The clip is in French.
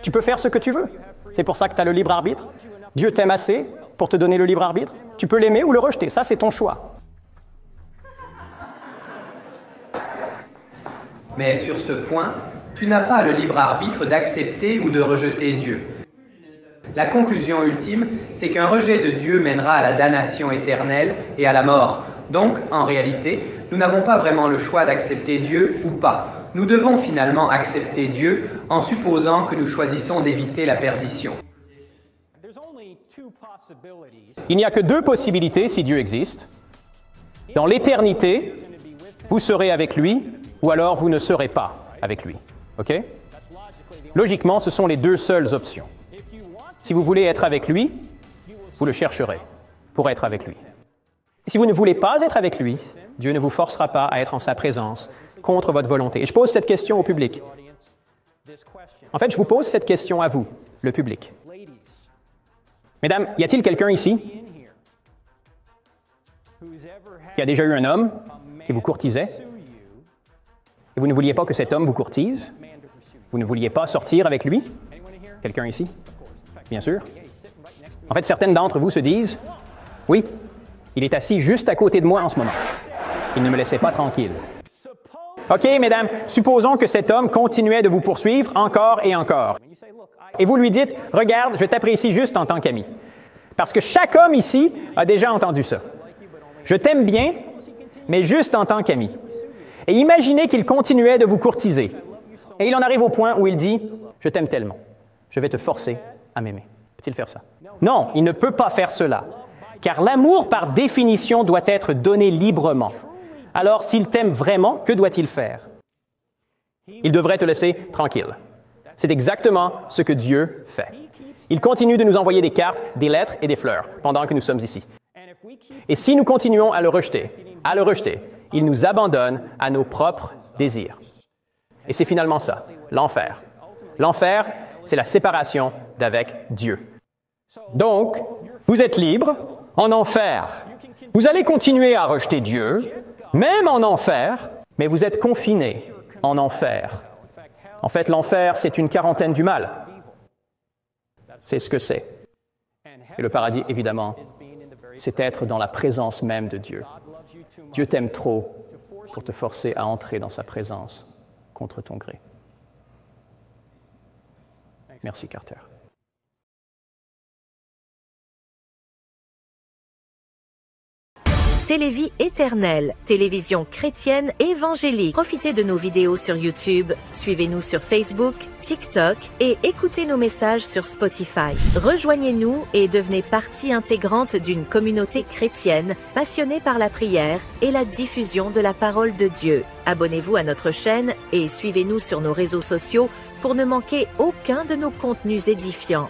Tu peux faire ce que tu veux. C'est pour ça que tu as le libre arbitre. Dieu t'aime assez pour te donner le libre arbitre. Tu peux l'aimer ou le rejeter. Ça, c'est ton choix. Mais sur ce point, tu n'as pas le libre arbitre d'accepter ou de rejeter Dieu. La conclusion ultime, c'est qu'un rejet de Dieu mènera à la damnation éternelle et à la mort. Donc, en réalité, nous n'avons pas vraiment le choix d'accepter Dieu ou pas. Nous devons finalement accepter Dieu en supposant que nous choisissons d'éviter la perdition. Il n'y a que deux possibilités si Dieu existe. Dans l'éternité, vous serez avec lui ou alors vous ne serez pas avec lui. OK? Logiquement, ce sont les deux seules options. Si vous voulez être avec lui, vous le chercherez pour être avec lui. Et si vous ne voulez pas être avec lui, Dieu ne vous forcera pas à être en sa présence contre votre volonté. Et je pose cette question au public. En fait, je vous pose cette question à vous, le public. Mesdames, y a-t-il quelqu'un ici qui a déjà eu un homme qui vous courtisait et vous ne vouliez pas que cet homme vous courtise? Vous ne vouliez pas sortir avec lui? Quelqu'un ici? Bien sûr. En fait, certaines d'entre vous se disent, « Oui, il est assis juste à côté de moi en ce moment. Il ne me laissait pas tranquille. » OK, mesdames, supposons que cet homme continuait de vous poursuivre encore et encore. Et vous lui dites, « Regarde, je t'apprécie juste en tant qu'ami. » Parce que chaque homme ici a déjà entendu ça. Je t'aime bien, mais juste en tant qu'ami. Et imaginez qu'il continuait de vous courtiser. Et il en arrive au point où il dit, « Je t'aime tellement. Je vais te forcer à m'aimer. » Peut-il faire ça? Non, il ne peut pas faire cela. Car l'amour, par définition, doit être donné librement. Alors, s'il t'aime vraiment, que doit-il faire? Il devrait te laisser tranquille. C'est exactement ce que Dieu fait. Il continue de nous envoyer des cartes, des lettres et des fleurs pendant que nous sommes ici. Et si nous continuons à le rejeter, il nous abandonne à nos propres désirs. Et c'est finalement ça, l'enfer. L'enfer, c'est la séparation d'avec Dieu. Donc, vous êtes libre en enfer. Vous allez continuer à rejeter Dieu, même en enfer, mais vous êtes confiné en enfer. En fait, l'enfer, c'est une quarantaine du mal. C'est ce que c'est. Et le paradis, évidemment, c'est être dans la présence même de Dieu. Dieu t'aime trop pour te forcer à entrer dans sa présence contre ton gré. Merci, Carter. Télévie éternelle, télévision chrétienne évangélique. Profitez de nos vidéos sur YouTube, suivez-nous sur Facebook, TikTok et écoutez nos messages sur Spotify. Rejoignez-nous et devenez partie intégrante d'une communauté chrétienne passionnée par la prière et la diffusion de la parole de Dieu. Abonnez-vous à notre chaîne et suivez-nous sur nos réseaux sociaux pour ne manquer aucun de nos contenus édifiants.